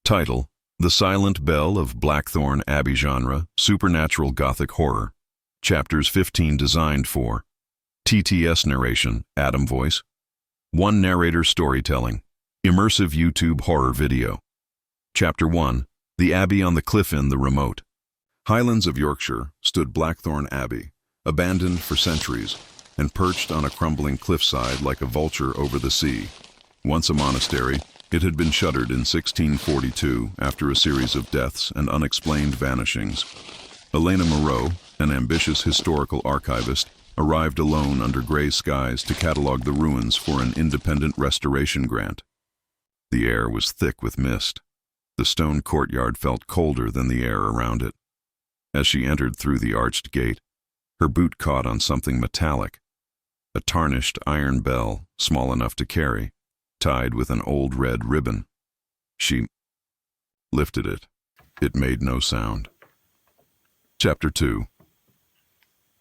Title: The Silent Bell of Blackthorn Abbey. Genre: Supernatural Gothic Horror. Chapters 15 designed for TTS narration, Adam voice. One narrator storytelling. Immersive YouTube horror video. Chapter 1: The Abbey on the Cliff in the Remote. Highlands of Yorkshire stood Blackthorn Abbey, abandoned for centuries, and perched on a crumbling cliffside like a vulture over the sea. Once a monastery, it had been shuttered in 1642 after a series of deaths and unexplained vanishings. Elena Moreau, an ambitious historical archivist, arrived alone under gray skies to catalog the ruins for an independent restoration grant. The air was thick with mist. The stone courtyard felt colder than the air around it. As she entered through the arched gate, her boot caught on something metallic, a tarnished iron bell small enough to carry, tied with an old red ribbon. She lifted it. It made no sound. Chapter 2.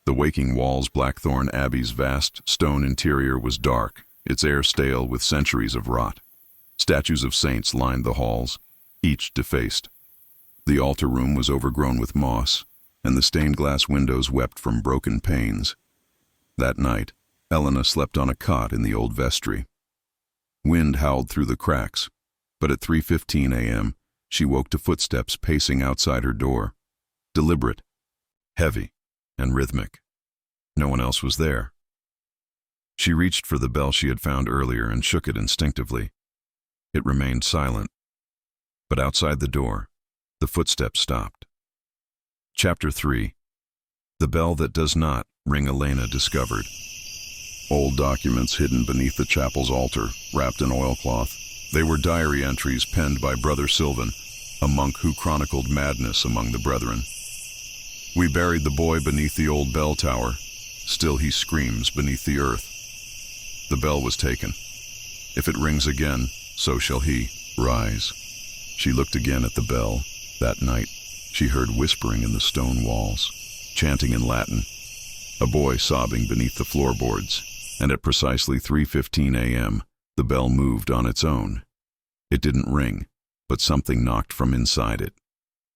The waking walls. Blackthorn Abbey's vast stone interior was dark, its air stale with centuries of rot. Statues of saints lined the halls, each defaced. The altar room was overgrown with moss, and the stained glass windows wept from broken panes. That night, Elena slept on a cot in the old vestry. Wind howled through the cracks, but at 3:15 a.m., she woke to footsteps pacing outside her door. Deliberate, heavy, and rhythmic. No one else was there. She reached for the bell she had found earlier and shook it instinctively. It remained silent, but outside the door, the footsteps stopped. Chapter 3. The Bell That Does Not Ring. Elena discovered old documents hidden beneath the chapel's altar, wrapped in oilcloth. They were diary entries penned by Brother Sylvan, a monk who chronicled madness among the brethren. "We buried the boy beneath the old bell tower. Still he screams beneath the earth. The bell was taken. If it rings again, so shall he rise." She looked again at the bell. That night, she heard whispering in the stone walls, chanting in Latin, a boy sobbing beneath the floorboards, and at precisely 3:15 a.m., the bell moved on its own. It didn't ring, but something knocked from inside it.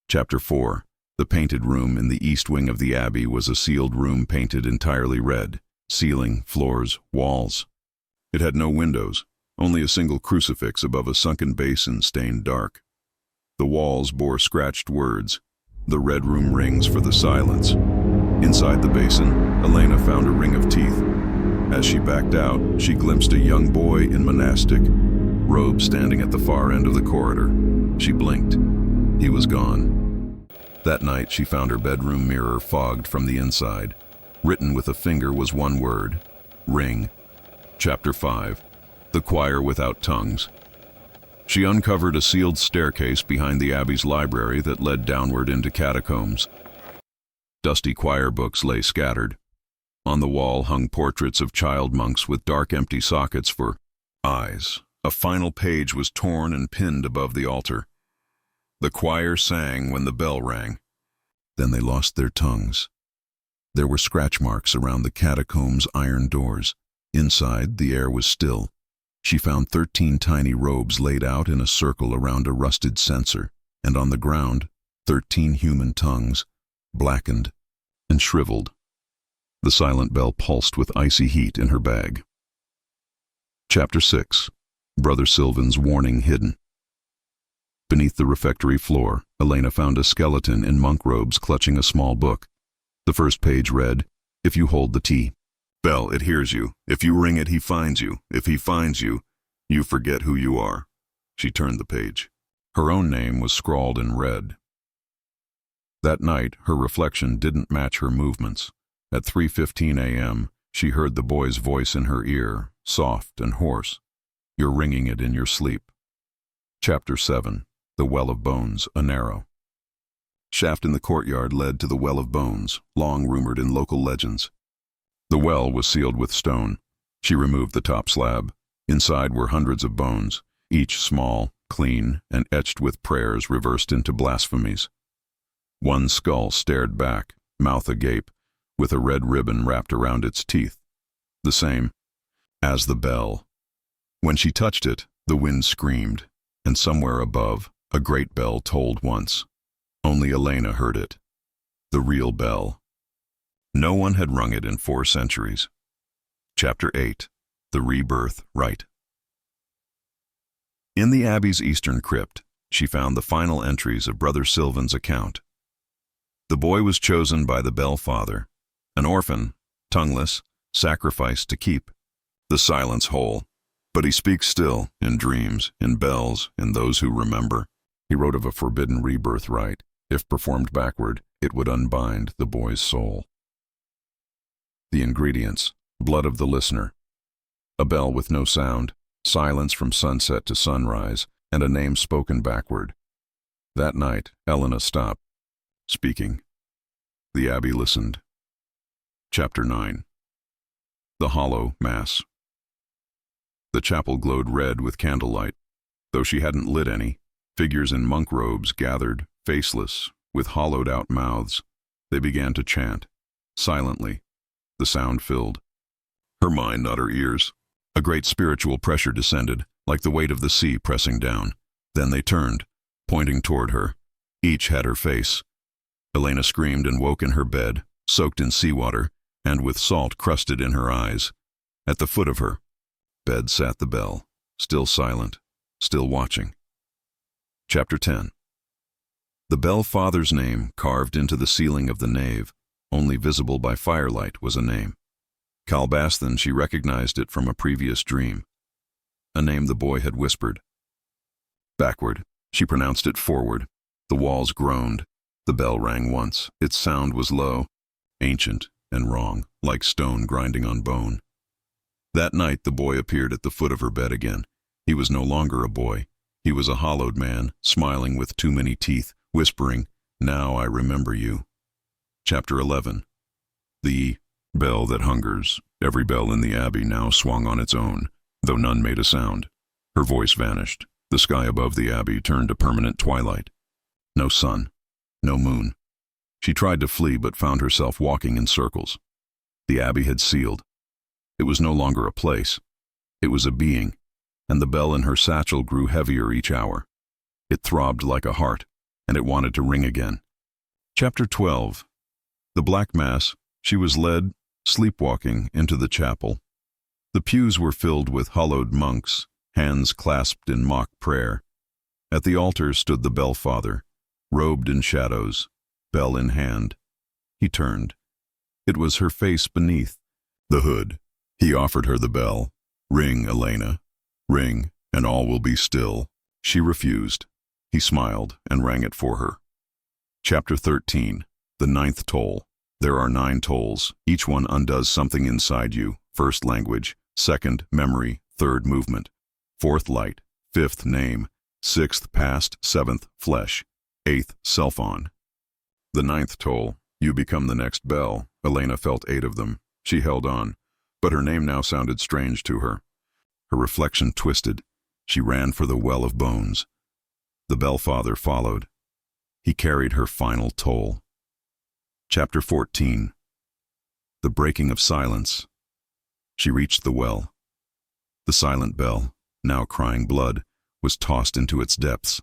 Chapter 4. The painted room in the east wing of the abbey was a sealed room painted entirely red, ceiling, floors, walls. It had no windows, only a single crucifix above a sunken basin stained dark. The walls bore scratched words, "The Red Room rings for the silence." Inside the basin, Elena found a ring of teeth. As she backed out, she glimpsed a young boy in monastic robes standing at the far end of the corridor. She blinked. He was gone. That night, she found her bedroom mirror fogged from the inside. Written with a finger was one word: ring. Chapter 5. The Choir Without Tongues. She uncovered a sealed staircase behind the abbey's library that led downward into catacombs. Dusty choir books lay scattered. On the wall hung portraits of child monks with dark empty sockets for eyes. A final page was torn and pinned above the altar. The choir sang when the bell rang. Then they lost their tongues. There were scratch marks around the catacombs' iron doors. Inside, the air was still. She found 13 tiny robes laid out in a circle around a rusted censer, and on the ground, 13 human tongues, blackened and shriveled. The silent bell pulsed with icy heat in her bag. Chapter 6. Brother Sylvan's Warning Hidden. Beneath the refectory floor, Elena found a skeleton in monk robes clutching a small book. The first page read, "If you hold the tea bell, it hears you. If you ring it, he finds you. If he finds you, you forget who you are." She turned the page. Her own name was scrawled in red. That night, her reflection didn't match her movements. At 3:15 a.m., she heard the boy's voice in her ear, soft and hoarse. "You're ringing it in your sleep." Chapter 7. The Well of Bones, a narrow. Shaft in the courtyard led to the Well of Bones, long rumored in local legends. The well was sealed with stone. She removed the top slab. Inside were hundreds of bones, each small, clean, and etched with prayers reversed into blasphemies. One skull stared back, mouth agape, with a red ribbon wrapped around its teeth, the same as the bell. When she touched it, the wind screamed, and somewhere above, A great bell tolled once. Only Elena heard it. The real bell. No one had rung it in 4 centuries. Chapter 8. The Rebirth Rite. In the Abbey's eastern crypt, she found the final entries of Brother Sylvan's account. The boy was chosen by the Bell Father, an orphan, tongueless, sacrificed to keep the silence whole. But he speaks still, in dreams, in bells, in those who remember. He wrote of a forbidden rebirth rite. If performed backward, it would unbind the boy's soul. The ingredients: blood of the listener, a bell with no sound, silence from sunset to sunrise, and a name spoken backward. That night, Elena stopped speaking. The Abbey listened. Chapter 9. The Hollow Mass. The chapel glowed red with candlelight. Though she hadn't lit any, figures in monk robes gathered, faceless, with hollowed-out mouths. They began to chant, silently. The sound filled her mind, not her ears. A great spiritual pressure descended, like the weight of the sea pressing down. Then they turned, pointing toward her. Each had her face. Elena screamed and woke in her bed, soaked in seawater, and with salt crusted in her eyes. At the foot of her bed sat the bell, still silent, still watching. Chapter 10. The Bell Father's name, carved into the ceiling of the nave, only visible by firelight, was a name. Calbaston, she recognized it from a previous dream. A name the boy had whispered. Backward, she pronounced it forward. The walls groaned. The bell rang once. Its sound was low, ancient and wrong, like stone grinding on bone. That night the boy appeared at the foot of her bed again. He was no longer a boy. He was a hollowed man, smiling with too many teeth, whispering, "Now I remember you." Chapter 11. The bell that hungers. Every bell in the Abbey now swung on its own, though none made a sound. Her voice vanished. The sky above the Abbey turned to permanent twilight. No sun, no moon. She tried to flee but found herself walking in circles. The Abbey had sealed. It was no longer a place. It was a being, and the bell in her satchel grew heavier each hour. It throbbed like a heart, and it wanted to ring again. Chapter 12. The Black Mass. She was led, sleepwalking, into the chapel. The pews were filled with hollowed monks, hands clasped in mock prayer. At the altar stood the Bell Father, robed in shadows, bell in hand. He turned. It was her face beneath the hood. He offered her the bell. "Ring, Elena. Ring, and all will be still." She refused. He smiled and rang it for her. Chapter 13. The 9th Toll. There are 9 tolls. Each one undoes something inside you. 1st, language. 2nd, memory. 3rd, movement. 4th, light. 5th, name. 6th, past. 7th, flesh. 8th, self-on. The 9th toll. You become the next bell. Elena felt 8 of them. She held on, but her name now sounded strange to her. Her reflection twisted. She ran for the well of bones. The Bell Father followed. He carried her final toll. Chapter 14. The breaking of silence. She reached the well. The silent bell, now crying blood, was tossed into its depths.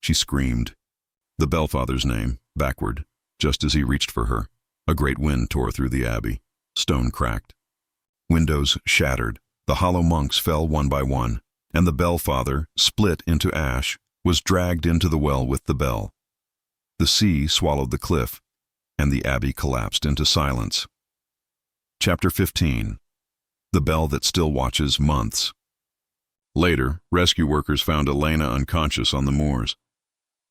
She screamed. The Bell Father's name, backward, just as he reached for her. A great wind tore through the Abbey. Stone cracked. Windows shattered. The hollow monks fell one by one, and the Bell Father, split into ash, was dragged into the well with the bell. The sea swallowed the cliff, and the Abbey collapsed into silence. Chapter 15. The Bell That Still Watches Months. Later, rescue workers found Elena unconscious on the moors.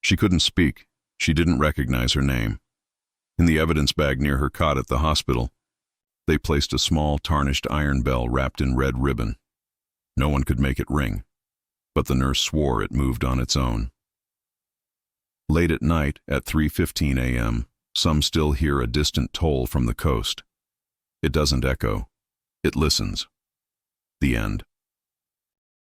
She couldn't speak. She didn't recognize her name. In the evidence bag near her cot at the hospital, they placed a small, tarnished iron bell wrapped in red ribbon. No one could make it ring, but the nurse swore it moved on its own. Late at night, at 3:15 a.m., some still hear a distant toll from the coast. It doesn't echo. It listens. The end.